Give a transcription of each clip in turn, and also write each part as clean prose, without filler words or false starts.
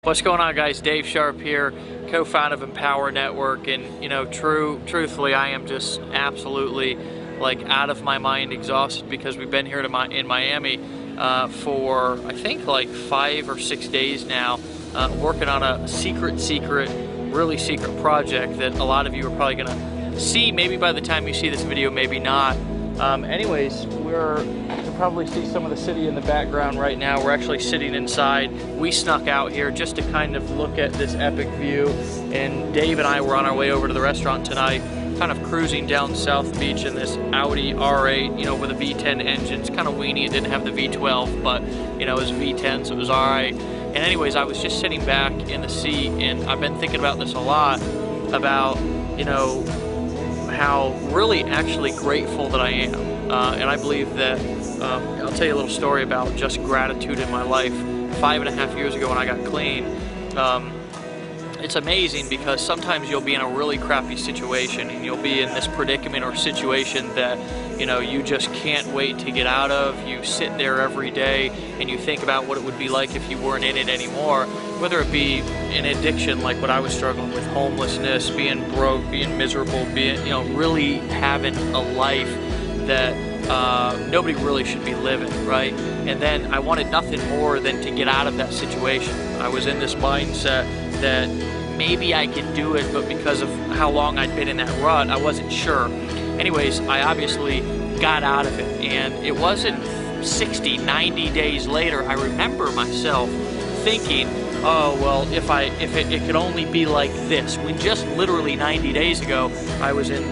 What's going on, guys? Dave Sharp here, co-founder of Empower Network, and truthfully, I am just absolutely like out of my mind exhausted because we've been here in Miami for I think like 5 or 6 days now, working on a really secret project that a lot of you are probably gonna see maybe by the time you see this video, maybe not. Anyways, you can probably see some of the city in the background right now. We're actually sitting inside. We snuck out here just to kind of look at this epic view, and Dave and I were on our way over to the restaurant tonight, kind of cruising down South Beach in this Audi R8, with a V10 engine. It's kind of weenie. It didn't have the V12, but it was V10, so it was all right. And anyways, I was just sitting back in the seat, and I've been thinking about this a lot, about how really actually grateful that I am. And I believe that, I'll tell you a little story about just gratitude in my life. 5.5 years ago when I got clean, it's amazing because sometimes you'll be in a really crappy situation and you'll be in this predicament or situation that you just can't wait to get out of. You sit there every day and you think about what it would be like if you weren't in it anymore, whether it be an addiction like what I was struggling with, homelessness, being broke, being miserable, being really having a life that nobody really should be living, right? And then I wanted nothing more than to get out of that situation. I was in this mindset that maybe I could do it, but because of how long I'd been in that rut, I wasn't sure. Anyways, I obviously got out of it, and it wasn't 60, 90 days later, I remember myself thinking, oh, well, if it could only be like this, when just literally 90 days ago, I was in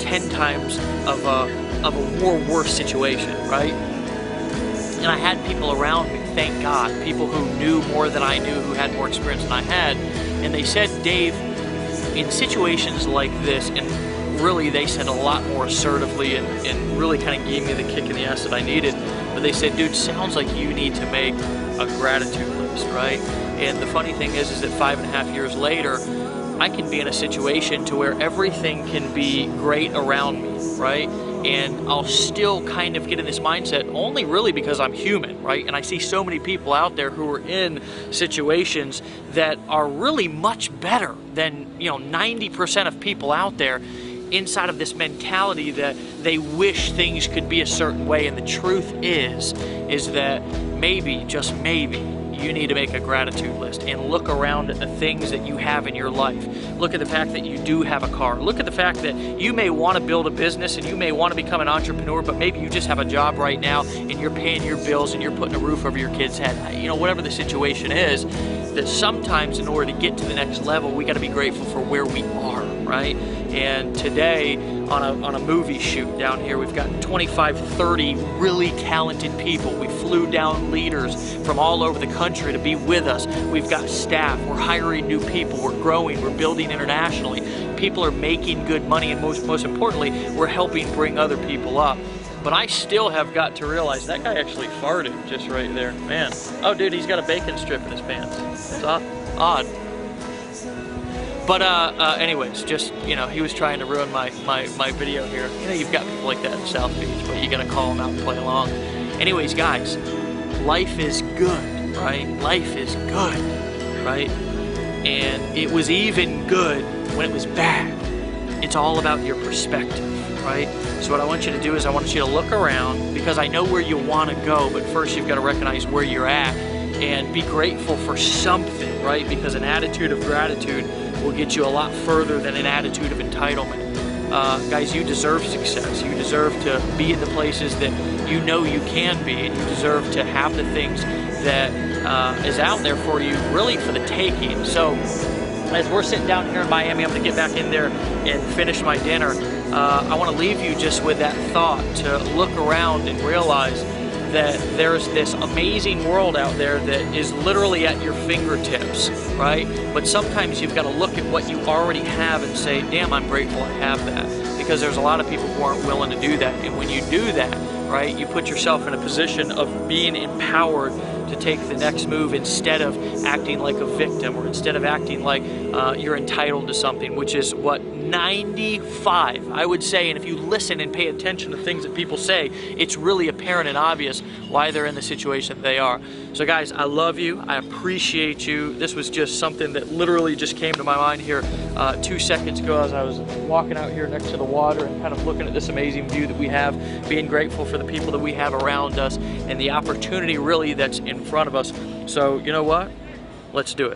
10 times of a more worse situation, right? And I had people around me, thank God, people who knew more than I knew, who had more experience than I had, and they said, Dave, in situations like this, and really they said a lot more assertively and really kind of gave me the kick in the ass that I needed, but they said, dude, sounds like you need to make a gratitude list, right? And the funny thing is that 5.5 years later, I can be in a situation to where everything can be great around me, right? And I'll still kind of get in this mindset only really because I'm human, right? And I see so many people out there who are in situations that are really much better than 90% of people out there, inside of this mentality that they wish things could be a certain way. And the truth is that maybe, just maybe, you need to make a gratitude list and look around at the things that you have in your life. Look at the fact that you do have a car. Look at the fact that you may want to build a business and you may want to become an entrepreneur, but maybe you just have a job right now and you're paying your bills and you're putting a roof over your kid's head. Whatever the situation is, that sometimes in order to get to the next level, we got to be grateful for where we are, right? And today, on a movie shoot down here, we've got 25, 30 really talented people. We flew down leaders from all over the country to be with us. We've got staff, we're hiring new people, we're growing, we're building internationally. People are making good money, and most importantly, we're helping bring other people up. But I still have got to realize that guy actually farted just right there. Man. Oh, dude, he's got a bacon strip in his pants. It's odd. But anyways, just, he was trying to ruin my video here. You've got people like that in South Beach, but you gotta call them out and play along. Anyways, guys, life is good, right? Life is good, right? And it was even good when it was bad. It's all about your perspective, right? So what I want you to do is I want you to look around, because I know where you want to go, but first you've got to recognize where you're at and be grateful for something, right? Because an attitude of gratitude will get you a lot further than an attitude of entitlement. Guys, you deserve success. You deserve to be in the places that you know you can be, and you deserve to have the things that is out there for you, really for the taking. So as we're sitting down here in Miami, I'm going to get back in there and finish my dinner. I want to leave you just with that thought, to look around and realize that there's this amazing world out there that is literally at your fingertips, right? But sometimes you've got to look at what you already have and say, damn, I'm grateful I have that. Because there's a lot of people who aren't willing to do that. And when you do that, right, you put yourself in a position of being empowered to take the next move, instead of acting like a victim, or instead of acting like you're entitled to something, which is what 95, I would say, and if you listen and pay attention to things that people say, it's really apparent and obvious why they're in the situation that they are. So guys, I love you. I appreciate you. This was just something that literally just came to my mind here 2 seconds ago as I was walking out here next to the water and kind of looking at this amazing view that we have, being grateful for the people that we have around us and the opportunity really that's in front of us. So you know what? Let's do it.